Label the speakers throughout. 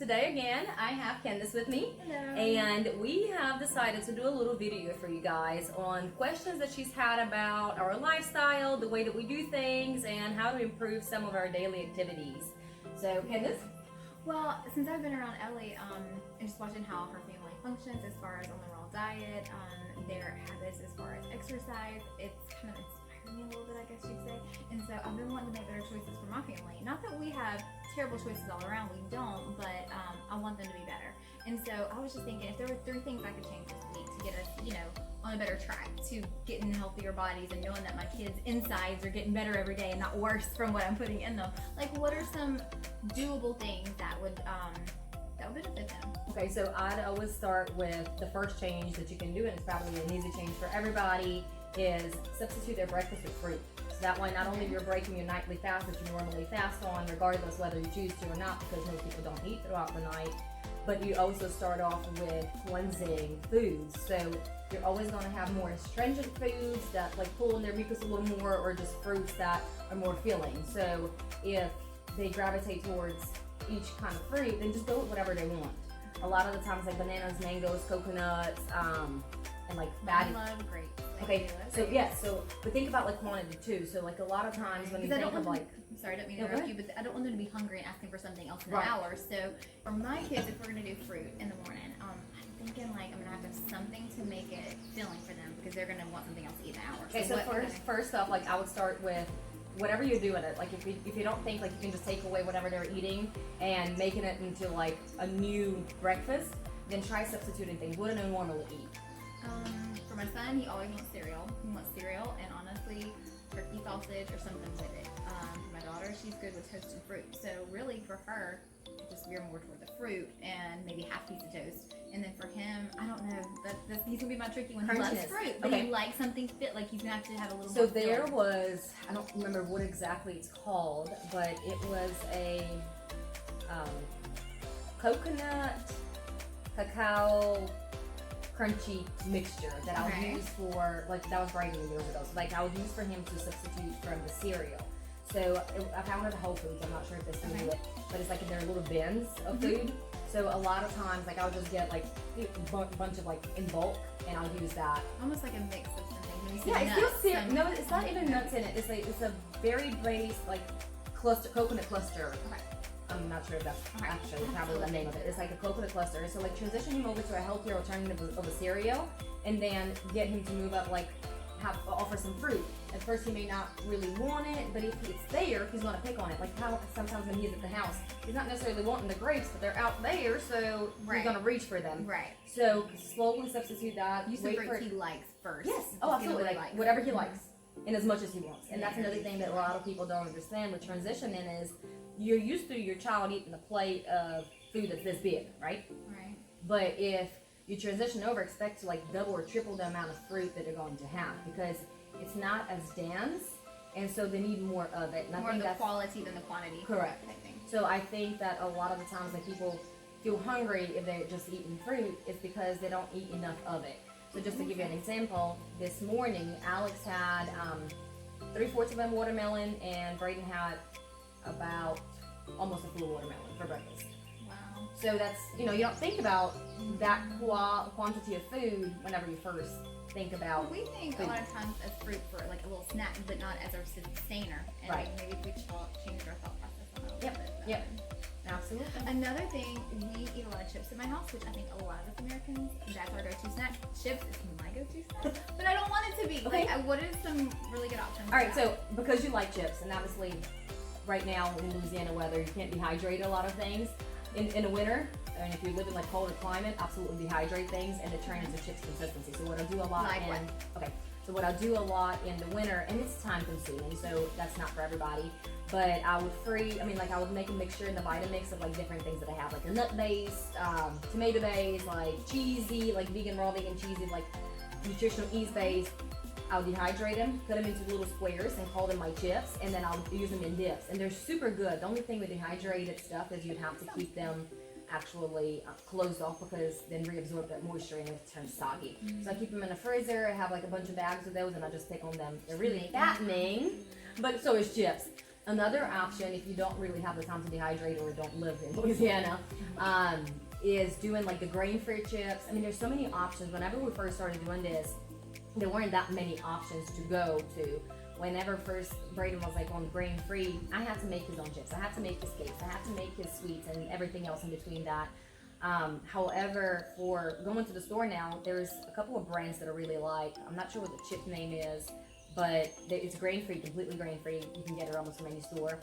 Speaker 1: today again, I have Candace with me.
Speaker 2: Hello.
Speaker 1: And we have decided to do a little video for you guys on questions that she's had about our lifestyle, the way that we do things, and how to improve some of our daily activities. So, Candace?
Speaker 2: Well, since I've been around Ellie, and just watching how her family functions as far as on the raw diet, their habits as far as exercise, it's kind of inspired me a little bit, I guess you'd say. And so I've been wanting to make better choices for my family. Not that we have terrible choices all around, we don't, but I want them to be better. And so I was just thinking if there were 3 things I could change this week to get us, on a better track to getting healthier bodies and knowing that my kids' insides are getting better every day and not worse from what I'm putting in them. Like, what are some doable things that would benefit them?
Speaker 1: Okay, so I'd always start with the first change that you can do, and it's probably an easy change for everybody, is substitute their breakfast with fruit. So that way, not only you're breaking your nightly fast that you normally fast on, regardless whether you choose to or not, because most people don't eat throughout the night, but you also start off with cleansing foods. So you're always going to have more astringent foods that like pull in their mucus a little more, or just fruits that are more filling. So if they gravitate towards each kind of fruit, then just go with whatever they want. A lot of the times, like bananas, mangoes, coconuts, and like fatty.
Speaker 2: I love grapes.
Speaker 1: Okay, so yeah, but think about like quantity too. So like a lot of times when you think of like,
Speaker 2: sorry, I don't mean to interrupt you, but I don't want them to be hungry and asking for something else in an hour. So for my kids, if we're gonna do fruit in the morning, I'm thinking like I'm gonna have to have something to make it filling for them, because they're gonna want something else to eat in an hour.
Speaker 1: Okay, so first off, like I would start with whatever you're doing it. Like if you don't think like you can just take away whatever they're eating and making it into like a new breakfast, then try substituting things. What do they normally eat?
Speaker 2: For my son, he always wants cereal. He wants cereal and honestly turkey sausage or something with it. For my daughter, she's good with toasted fruit. So really for her, just veer more toward the fruit and maybe half piece of toast. And then for him, I don't know. He's gonna be my tricky one. He loves fruit, but he likes something fit. Like he's gonna have to have a little.
Speaker 1: So there was, I don't remember what exactly it's called, but it was a coconut cacao crunchy mixture that I would use for, like, that was right years ago. So like I would use for him to substitute from the cereal. So I found it at Whole Foods. I'm not sure if they still do it, but it's like in their little bins of food. So a lot of times, like I would just get like a bunch of like in bulk, and I'll use that.
Speaker 2: Almost like a mix of something.
Speaker 1: Yeah, it's still cereal. No, it's not even nuts in it. It's a very based like coconut cluster.
Speaker 2: Okay.
Speaker 1: I'm not sure if that's actually probably the name of it. It's like a coconut cluster. So like transition him over to a healthier alternative of a cereal, and then get him to move up, like offer some fruit. At first he may not really want it, but if it's there, he's gonna pick on it. Like how sometimes when he's at the house, he's not necessarily wanting the grapes, but they're out there, so he's gonna reach for them.
Speaker 2: Right.
Speaker 1: So slowly substitute that.
Speaker 2: Use the fruit he likes first.
Speaker 1: Yes. Oh, absolutely. Like whatever he likes, and as much as he wants. And that's another thing that a lot of people don't understand with transitioning is you're used to your child eating a plate of food that's this big, right?
Speaker 2: Right.
Speaker 1: But if you transition over, expect to like double or triple the amount of fruit that they're going to have, because it's not as dense, and so they need more of it. And I
Speaker 2: more
Speaker 1: think
Speaker 2: of the quality than the quantity.
Speaker 1: Correct. I think. So I think that a lot of the times that people feel hungry if they're just eating fruit, it's because they don't eat enough of it. So just to give you an example, this morning Alex had 3/4 of a watermelon, and Brayden had about almost a full watermelon for breakfast.
Speaker 2: Wow.
Speaker 1: So that's, you don't think about that quantity of food whenever you first think about
Speaker 2: we think food. A lot of times as fruit for like a little snack, but not as a sustainer. And maybe if we change our thought process on that a little bit.
Speaker 1: Yep. Absolutely.
Speaker 2: Another thing, we eat a lot of chips in my house, which I think a lot of us Americans, that's our go-to snack. Chips is my go-to snack, but I don't want it to be.
Speaker 1: Okay.
Speaker 2: Like, what is some really good options?
Speaker 1: All right, so because you like chips, and obviously right now in Louisiana weather, you can't dehydrate a lot of things. In the winter, and if you live in like colder climate, absolutely dehydrate things, and it turns into chips consistency. So what I do a lot So what I do a lot in the winter, and it's time consuming, so that's not for everybody, but I would I would make a mixture in the Vitamix of like different things that I have, like a nut based, tomato based, like cheesy, like raw vegan cheesy, like nutritional yeast based. I'll dehydrate them, put them into little squares, and call them my chips, and then I'll use them in dips, and they're super good. The only thing with dehydrated stuff is you'd have to keep them actually closed off, because then reabsorb that moisture and it turns soggy. So I keep them in the freezer. I have like a bunch of bags of those, and I just pick on them. They're really fattening, but so is chips. Another option, if you don't really have the time to dehydrate or don't live in Louisiana, is doing like the grain-free chips. I mean, there's so many options. Whenever we first started doing this, there weren't that many options to go to. Whenever first Braden was like on grain-free, I had to make his own chips. I had to make his cakes. I had to make his sweets and everything else in between that. However, for going to the store now, there's a couple of brands that I really like. I'm not sure what the chip name is, but it's grain-free, completely grain-free. You can get it almost from any store.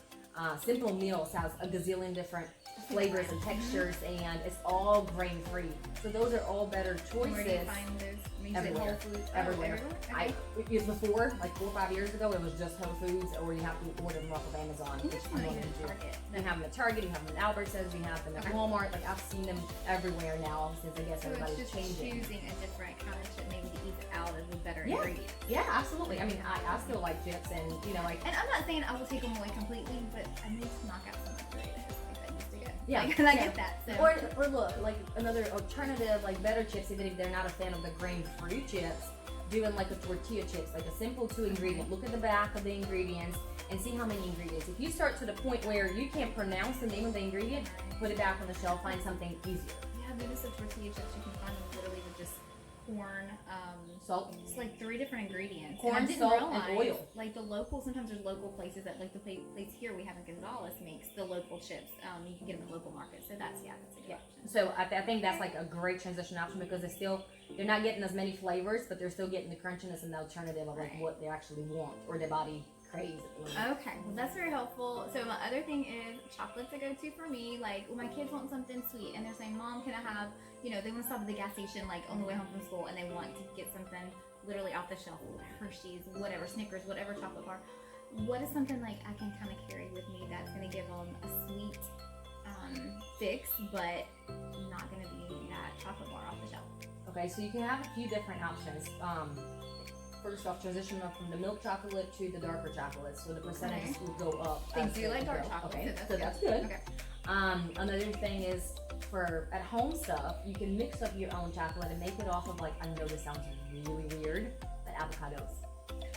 Speaker 1: Simple Meals has a gazillion different flavors and textures, and it's all grain-free. So those are all better choices.
Speaker 2: Where do you find those?
Speaker 1: Everywhere.
Speaker 2: Whole Foods?
Speaker 1: Everywhere.
Speaker 2: Okay.
Speaker 1: Before, like 4 or 5 years ago, it was just Whole Foods, or you have to order them off of Amazon.
Speaker 2: You
Speaker 1: which
Speaker 2: just
Speaker 1: I'm
Speaker 2: not
Speaker 1: willing
Speaker 2: even
Speaker 1: to do.
Speaker 2: Target.
Speaker 1: You have them at Target, you have them at Albertsons, you have them at Walmart. Like I've seen them everywhere now since I guess
Speaker 2: So
Speaker 1: everybody's
Speaker 2: it's just
Speaker 1: changing.
Speaker 2: choosing a different kind of chip maybe to eat out of the better
Speaker 1: Yeah.
Speaker 2: ingredients.
Speaker 1: Yeah, absolutely. I mean, I still like chips, and like.
Speaker 2: And I'm not saying I will take them away completely, but I need to knock out some of the Doritos like that used to get.
Speaker 1: Yeah,
Speaker 2: Like, and I get that. So.
Speaker 1: Or look, like another alternative, like better chips, even if they're not a fan of the grain-free chips, doing like a tortilla chips, like a simple 2-ingredient. Look at the back of the ingredients and see how many ingredients. If you start to the point where you can't pronounce the name of the ingredient, put it back on the shelf, find something easier.
Speaker 2: Yeah, I've noticed the tortilla chips you can find them literally with just corn,
Speaker 1: Salt.
Speaker 2: it's like 3 different ingredients.
Speaker 1: Corn,
Speaker 2: and I didn't
Speaker 1: salt,
Speaker 2: realize,
Speaker 1: and oil.
Speaker 2: Like the local, sometimes there's local places that like the place here we have in Gonzales makes the local chips. You can get them at local markets. So that's a good option.
Speaker 1: So I think that's like a great transition option because they're not getting as many flavors, but they're still getting the crunchiness and the alternative of like what they actually want or their body craves at the moment.
Speaker 2: Okay, well that's very helpful. So my other thing is chocolate's a go-to for me. Like when my kids want something sweet and they're saying, "Mom, can I have?" They want to stop at the gas station like on the way home from school and they want to get something literally off the shelf, Hershey's, whatever, Snickers, whatever chocolate bar. What is something like I can kind of carry with me that's going to give them a sweet fix, but not going to be that chocolate bar off the shelf?
Speaker 1: Okay, so you can have a few different options. First off, transition up from the milk chocolate to the darker chocolate, so the percentages will go up.
Speaker 2: They
Speaker 1: as
Speaker 2: do
Speaker 1: they
Speaker 2: like dark
Speaker 1: go.
Speaker 2: chocolate,
Speaker 1: Okay,
Speaker 2: so
Speaker 1: that's good.
Speaker 2: Okay.
Speaker 1: Another thing is for at home stuff, you can mix up your own chocolate and make it off of like, I know this sounds really weird, but avocados.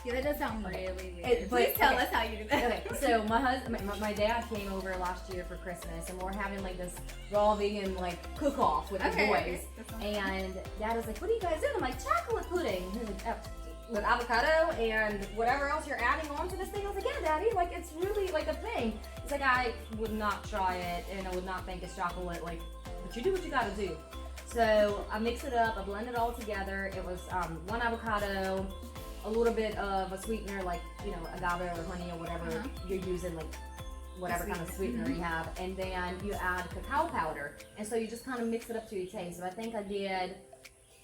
Speaker 2: Yeah, that does sound really weird.
Speaker 1: But-
Speaker 2: Please tell
Speaker 1: okay.
Speaker 2: us how you do that.
Speaker 1: Okay, so my dad came over last year for Christmas, and we're having like this raw vegan like cook-off with the boys. And Dad was like, "What are you guys doing?" I'm like, "Chocolate pudding." He's like, with avocado and whatever else you're adding on to this thing. I was like, "Yeah, Daddy, like it's really like a thing." It's like I would not try it, and I would not think it's chocolate. Like, but you do what you gotta do. So I mix it up, I blend it all together. It was 1 avocado, a little bit of a sweetener like agave or honey or whatever you're using, like whatever kind of sweetener you have, and then you add cacao powder, and so you just kind of mix it up to your taste. So I think I did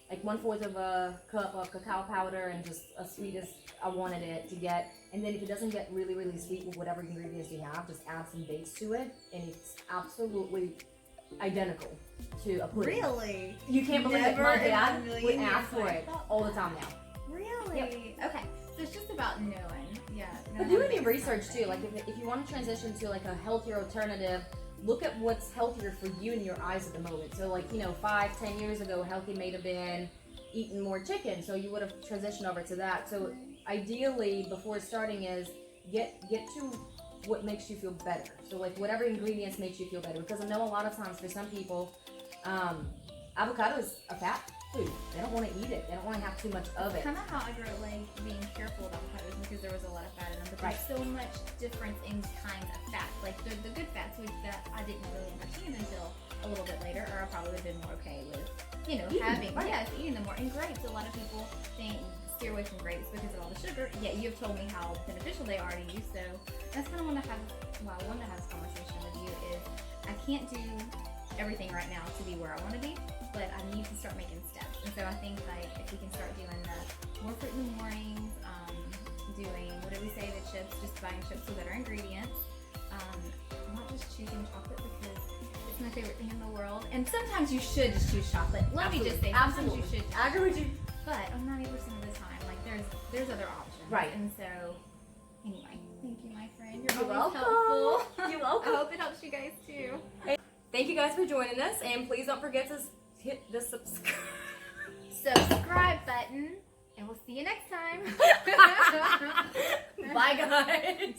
Speaker 1: like 1/4 of a cup of cacao powder and just as sweet as I wanted it to get. And then if it doesn't get really, really sweet with whatever ingredients you have, just add some dates to it, and it's absolutely identical to a pudding.
Speaker 2: Really?
Speaker 1: You can't believe it.
Speaker 2: Never
Speaker 1: My
Speaker 2: in a
Speaker 1: dad
Speaker 2: million
Speaker 1: would
Speaker 2: years
Speaker 1: ask for
Speaker 2: would I
Speaker 1: it
Speaker 2: thought
Speaker 1: all the
Speaker 2: that.
Speaker 1: time now.
Speaker 2: Really?
Speaker 1: Yep.
Speaker 2: Okay. So it's just about knowing. Yeah.
Speaker 1: But doing your research too, like if you want to transition to like a healthier alternative, look at what's healthier for you in your eyes at the moment. So like 5-10 years ago, healthy may have been eating more chicken, so you would have transitioned over to that. So ideally, before starting is get to what makes you feel better. So like whatever ingredients makes you feel better, because I know a lot of times for some people, avocado is a fat food. They don't want to eat it. They don't want to have too much of it.
Speaker 2: Kind of how I grew up, like being careful with avocados because there was a lot of fat in them. But there's so much difference in kinds of fat. Like the good fats, which that I didn't really understand until a little bit later, or I probably would have been more okay with, having eating them more. And grapes, a lot of people think steer away from grapes because of all the sugar. Yet you've told me how beneficial they are to you. So that's kind of what I wanted to have this conversation with you. Is I can't do everything right now to be where I want to be, but I need to start making steps. And so I think like if we can start doing the more fruit in the mornings, doing what do we say, the chips, just buying chips with better ingredients, not just choosing chocolate because it's my favorite thing in the world. And sometimes you should just choose chocolate. Let me just say, sometimes you should.
Speaker 1: I agree with you.
Speaker 2: But 90% of the time, like there's other options.
Speaker 1: Right.
Speaker 2: And so anyway, thank you, my friend. You're
Speaker 1: You're
Speaker 2: always
Speaker 1: welcome.
Speaker 2: helpful.
Speaker 1: You're welcome.
Speaker 2: I hope it helps you guys too.
Speaker 1: Thank you guys for joining us, and please don't forget to hit the
Speaker 2: Subscribe button, and we'll see you next time.
Speaker 1: Bye, guys.